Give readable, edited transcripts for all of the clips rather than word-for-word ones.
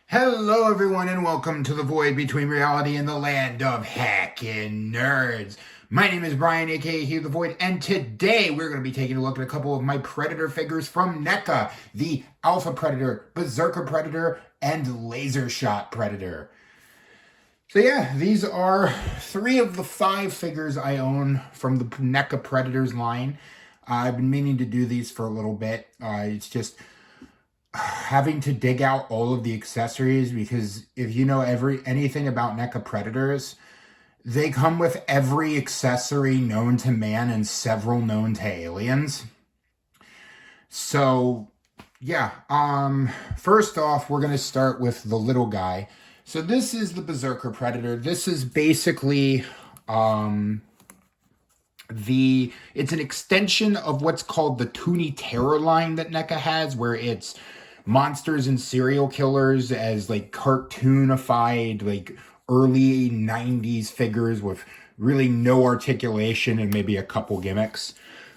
Hello, everyone, and welcome to the void between reality and the land of hackin' nerds. My name is Brian, aka Here the Void, and today we're going to be taking a look at a couple of my Predator figures from NECA: the Alpha Predator, Berserker Predator, and Lasershot Predator. So yeah, these are 3 of the 5 figures I own from the NECA Predators line. I've been meaning to do these for a little bit. It's just having to dig out all of the accessories, because if you know anything about NECA Predators, they come with every accessory known to man and several known to aliens. So yeah, first off, we're gonna start with the little guy. So this is the Berserker Predator. This is basically it's an extension of what's called the Toonie Terror line that NECA has, where it's monsters and serial killers as like cartoonified, like early 90s figures with really no articulation and maybe a couple gimmicks.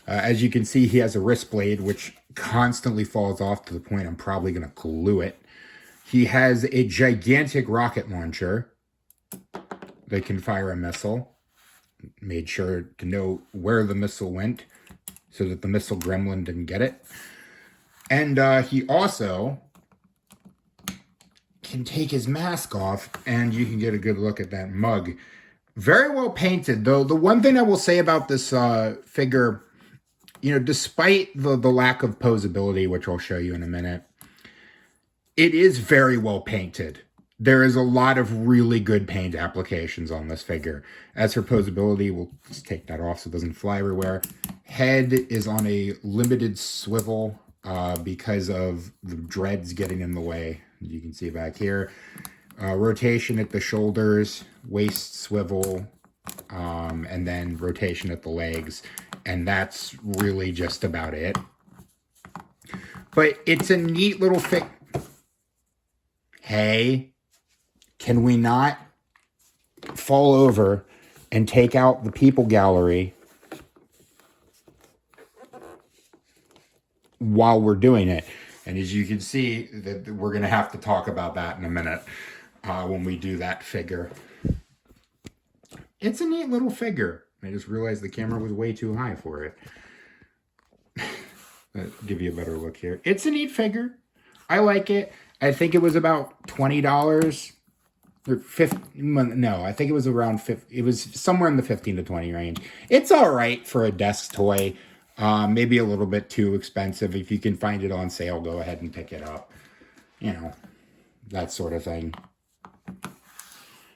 As you can see, he has a wrist blade which constantly falls off to the point I'm probably going to glue it. He has a gigantic rocket launcher that can fire a missile. Made sure to know where the missile went so that the missile gremlin didn't get it. And he also can take his mask off, and you can get a good look at that mug. Very well painted, though. The one thing I will say about this figure, despite the lack of posability, which I'll show you in a minute, it is very well painted. There is a lot of really good paint applications on this figure. As for posability, we'll just take that off so it doesn't fly everywhere. Head is on a limited swivel because of the dreads getting in the way. You can see back here. Rotation at the shoulders, waist swivel, and then rotation at the legs. And that's really just about it. But it's a neat little figure. Hey, can we not fall over and take out the people gallery while we're doing it? And as you can see, that we're going to have to talk about that in a minute when we do that figure. It's a neat little figure. I just realized the camera was way too high for it. Let's give you a better look here. It's a neat figure. I like it. I think it was about $20. No, I think it was around 50. It was somewhere in the 15 to 20 range. It's all right for a desk toy. Maybe a little bit too expensive. If you can find it on sale, go ahead and pick it up. That sort of thing.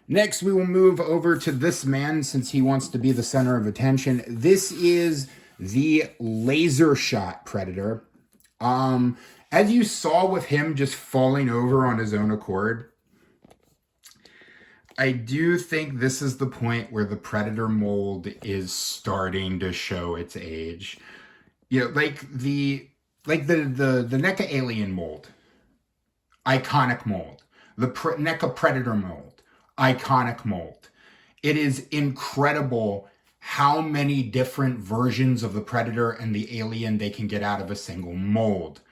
Next, we will move over to this man, since he wants to be the center of attention. This is the Lasershot Predator. As you saw with him just falling over on his own accord, I do think this is the point where the Predator mold is starting to show its age. Like the NECA Alien mold, iconic mold. The NECA Predator mold, iconic mold. It is incredible how many different versions of the Predator and the Alien they can get out of a single mold.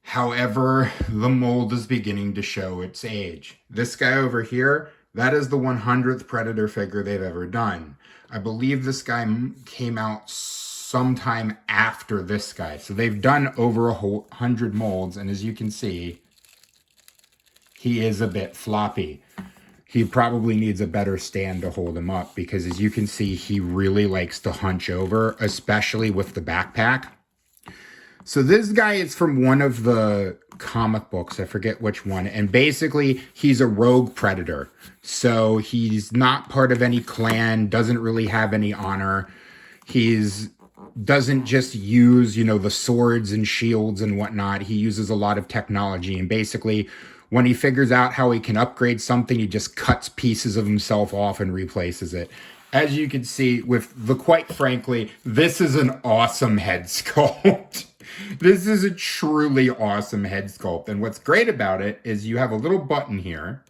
However, the mold is beginning to show its age. This guy over here, that is the 100th Predator figure they've ever done. I believe this guy came out sometime after this guy. So they've done over 100 molds, and as you can see, he is a bit floppy. He probably needs a better stand to hold him up, because as you can see, he really likes to hunch over, especially with the backpack. So this guy is from one of the comic books. I forget which one. And basically, he's a rogue predator. So he's not part of any clan, doesn't really have any honor. Doesn't just use, the swords and shields and whatnot. He uses a lot of technology. And basically, when he figures out how he can upgrade something, he just cuts pieces of himself off and replaces it. As you can see, quite frankly, this is an awesome head sculpt. This is a truly awesome head sculpt. And what's great about it is you have a little button here.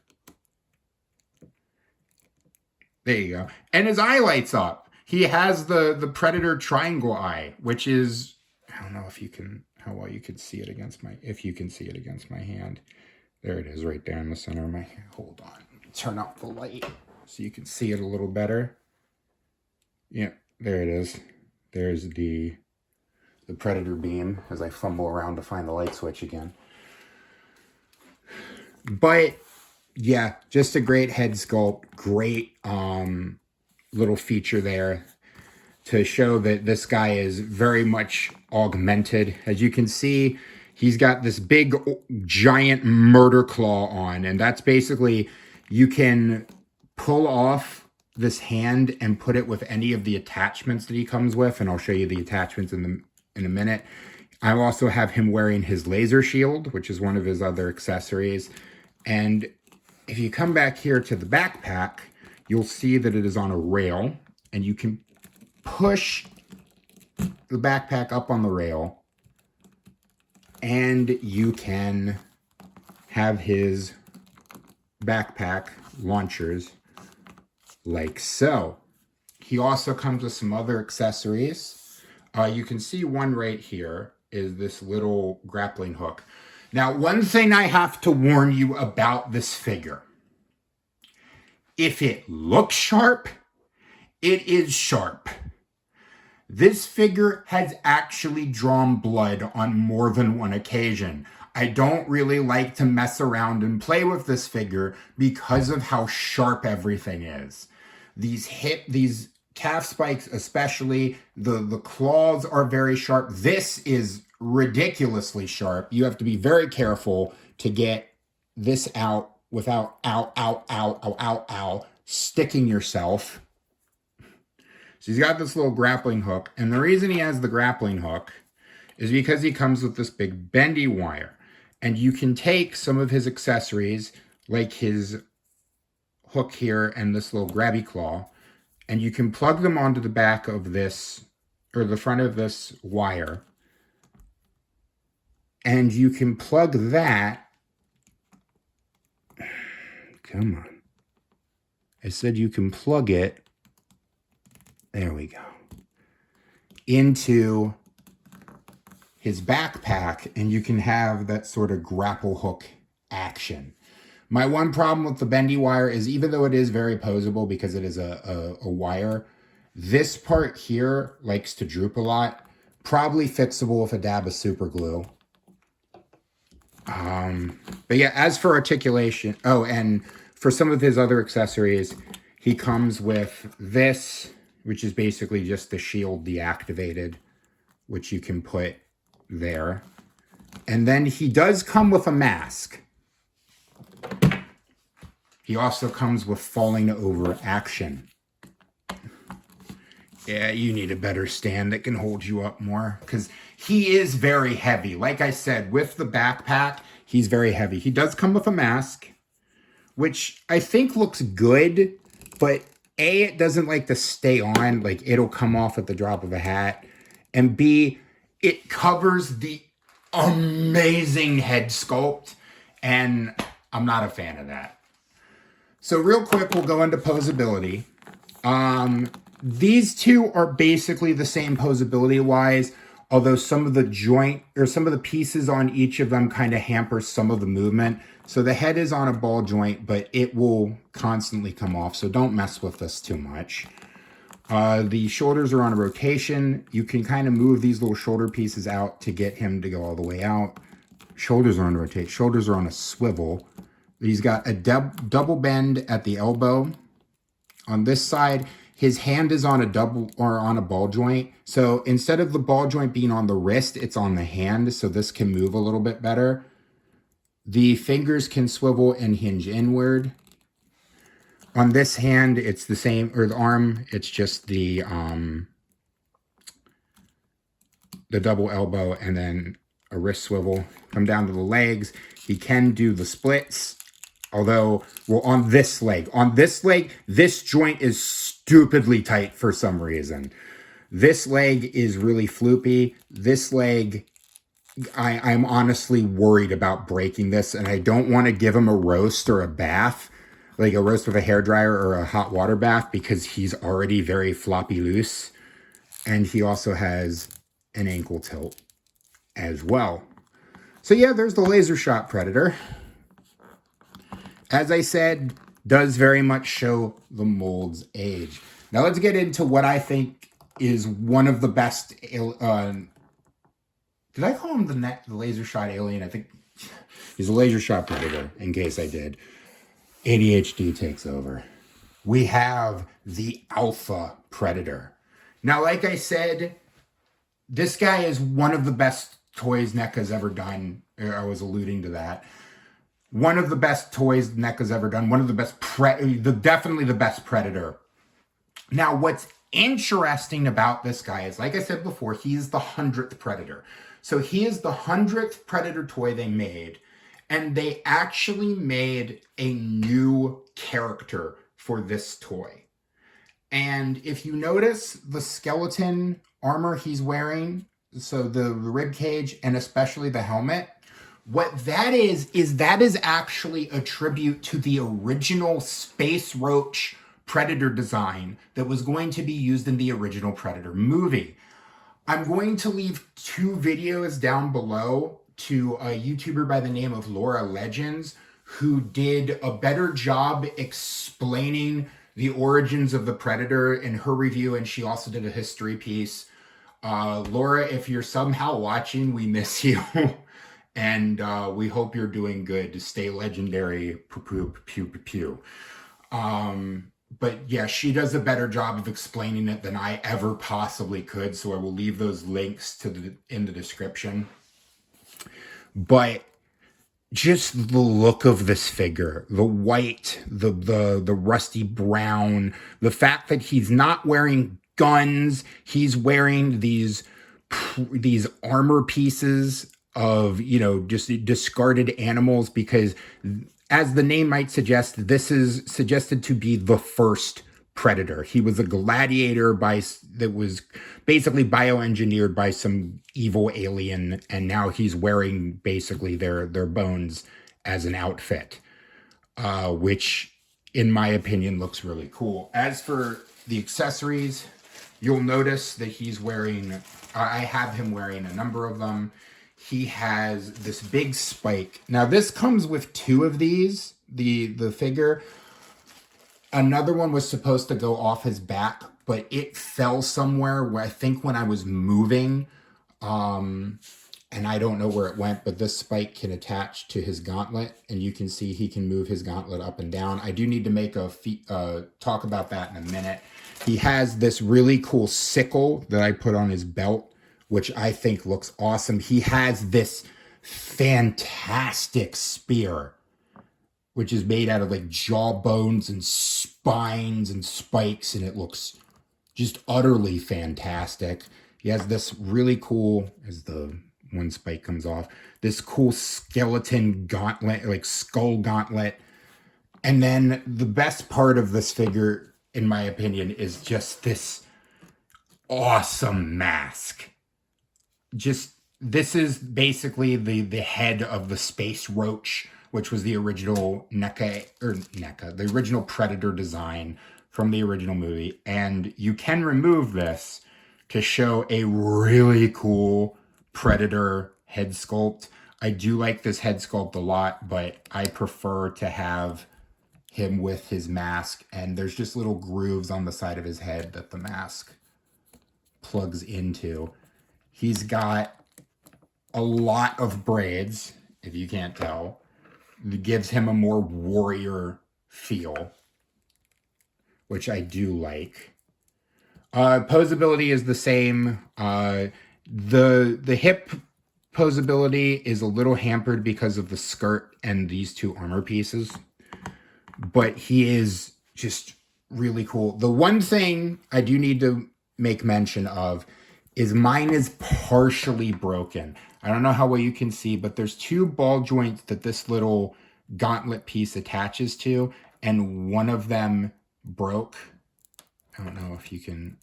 There you go. And his eye lights up. He has the Predator triangle eye, which is, I don't know if you can, how well you can see it against if you can see it against my hand. There it is right there in the center of my, hold on. Turn up the light so you can see it a little better. Yeah, there it is. There's the predator beam as I fumble around to find the light switch again. But yeah, just a great head sculpt, great little feature there to show that this guy is very much augmented. As you can see, he's got this big giant murder claw on, and that's basically, you can pull off this hand and put it with any of the attachments that he comes with, and I'll show you the attachments in a minute. I also have him wearing his laser shield, which is one of his other accessories. And if you come back here to the backpack, you'll see that it is on a rail, and you can push the backpack up on the rail, and you can have his backpack launchers like so. He also comes with some other accessories. You can see one right here is this little grappling hook. Now, one thing I have to warn you about this figure. If it looks sharp, it is sharp. This figure has actually drawn blood on more than one occasion. I don't really like to mess around and play with this figure because of how sharp everything is. These calf spikes especially, the claws are very sharp. This is ridiculously sharp. You have to be very careful to get this out without sticking yourself. So he's got this little grappling hook, and the reason he has the grappling hook is because he comes with this big bendy wire. And you can take some of his accessories, like his hook here and this little grabby claw, and you can plug them onto the back of this, or the front of this wire. And you can plug that, come on. I said you can plug it, there we go, into his backpack, and you can have that sort of grapple hook action. My one problem with the bendy wire is, even though it is very posable because it is a wire, this part here likes to droop a lot. Probably fixable with a dab of super glue. But yeah, as for articulation, oh, and for some of his other accessories, he comes with this, which is basically just the shield deactivated, which you can put there. And then he does come with a mask. He also comes with falling over action. Yeah, you need a better stand that can hold you up more, because he is very heavy. Like I said, with the backpack, he's very heavy. He does come with a mask, which I think looks good, but A, it doesn't like to stay on. Like, it'll come off at the drop of a hat. And B, it covers the amazing head sculpt, and I'm not a fan of that. So real quick, we'll go into posability. These two are basically the same posability-wise, although some of the joint, or some of the pieces on each of them kind of hamper some of the movement. So the head is on a ball joint, but it will constantly come off, so don't mess with this too much. The shoulders are on a rotation. You can kind of move these little shoulder pieces out to get him to go all the way out. Shoulders are on a rotate. Shoulders are on a swivel. He's got a double bend at the elbow. On this side, his hand is on a double, or on a ball joint. So instead of the ball joint being on the wrist, it's on the hand. So this can move a little bit better. The fingers can swivel and hinge inward. On this hand, it's the same, or the arm, it's just the double elbow and then a wrist swivel. Come down to the legs. He can do the splits. Although, well, on this leg, this joint is stupidly tight for some reason. This leg is really floopy. This leg, I'm honestly worried about breaking this, and I don't want to give him a roast or a bath, like a roast with a hairdryer or a hot water bath, because he's already very floppy loose. And he also has an ankle tilt as well. So yeah, there's the Lasershot Predator. as I said, does very much show the mold's age. Now let's get into what I think is one of the best. Did I call him the Lasershot alien? I think he's a Lasershot predator. In case I did, ADHD takes over. We have the Alpha Predator. Now, like I said, this guy is one of the best toys NECA's ever done. I was alluding to that. One of the best toys NECA's ever done. One of the best, definitely the best Predator. Now, what's interesting about this guy is, like I said before, he's the 100th Predator. So he is the 100th Predator toy they made. And they actually made a new character for this toy. And if you notice the skeleton armor he's wearing, so the rib cage and especially the helmet, what that is that is actually a tribute to the original Space Roach Predator design that was going to be used in the original Predator movie. I'm going to leave 2 videos down below to a YouTuber by the name of Laura Legends, who did a better job explaining the origins of the Predator in her review, and she also did a history piece. Laura, if you're somehow watching, we miss you. And we hope you're doing good to stay legendary. Pew, pew, pew, pew. But yeah, she does a better job of explaining it than I ever possibly could. So I will leave those links in the description. But just the look of this figure, the white, the rusty brown, the fact that he's not wearing guns, he's wearing these armor pieces of, just discarded animals, because as the name might suggest, this is suggested to be the first Predator. He was a gladiator that was basically bioengineered by some evil alien, and now he's wearing basically their bones as an outfit, which in my opinion looks really cool. As for the accessories, you'll notice that he's wearing, I have him wearing a number of them. He has this big spike. Now this comes with 2 of these, the figure. Another one was supposed to go off his back, but it fell somewhere where I think when I was moving, and I don't know where it went, but this spike can attach to his gauntlet, and you can see he can move his gauntlet up and down. I do need to make a talk about that in a minute. He has this really cool sickle that I put on his belt, which I think looks awesome. He has this fantastic spear, which is made out of like jawbones and spines and spikes, and it looks just utterly fantastic. He has this really cool, as the one spike comes off, this cool skeleton gauntlet, like skull gauntlet. And then the best part of this figure, in my opinion, is just this awesome mask. This is basically the head of the Space Roach, which was the original the original Predator design from the original movie. And you can remove this to show a really cool Predator head sculpt. I do like this head sculpt a lot, but I prefer to have him with his mask. And there's just little grooves on the side of his head that the mask plugs into. He's got a lot of braids, if you can't tell. It gives him a more warrior feel, which I do like. Posability is the same. The hip posability is a little hampered because of the skirt and these 2 armor pieces, but he is just really cool. The one thing I do need to make mention of is mine is partially broken. I don't know how well you can see, but there's 2 ball joints that this little gauntlet piece attaches to, and one of them broke. I don't know if you can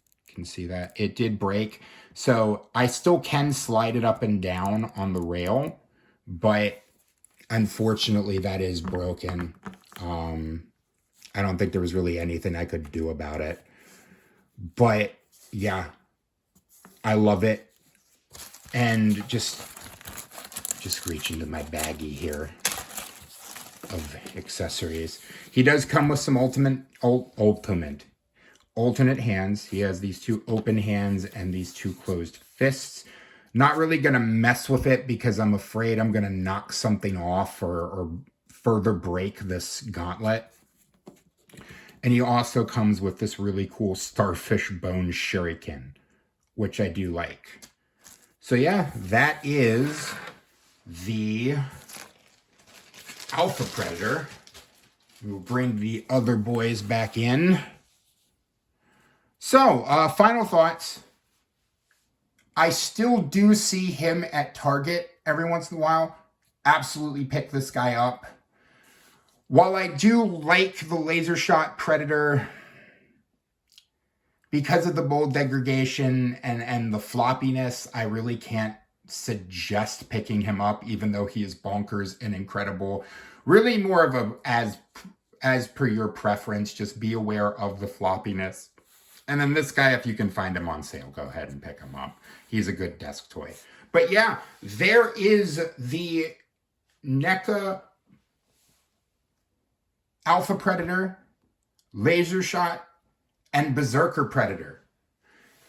see that. It did break. So I still can slide it up and down on the rail, but unfortunately that is broken. I don't think there was really anything I could do about it. But yeah, I love it. And just reach into my baggie here. of accessories. He does come with some alternate hands. He has these 2 open hands and these 2 closed fists. Not really going to mess with it because I'm afraid I'm going to knock something off or further break this gauntlet. And he also comes with this really cool starfish bone shuriken, which I do like. So yeah, that is the Alpha Predator. We'll bring the other boys back in. So, final thoughts. I still do see him at Target every once in a while. Absolutely pick this guy up. While I do like the Lasershot Predator, because of the mold degradation and the floppiness, I really can't suggest picking him up, even though he is bonkers and incredible. Really more of a, as per your preference, just be aware of the floppiness. And then this guy, if you can find him on sale, go ahead and pick him up. He's a good desk toy. But yeah, there is the NECA Alpha Predator, Lasershot, and Berserker Predator.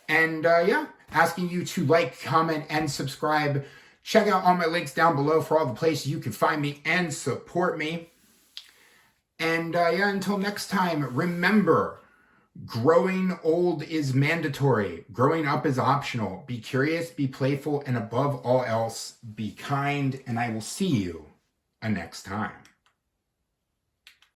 And yeah, asking you to like, comment, and subscribe. Check out all my links down below for all the places you can find me and support me. And yeah, until next time, remember, growing old is mandatory. Growing up is optional. Be curious, be playful, and above all else, be kind. And I will see you next time.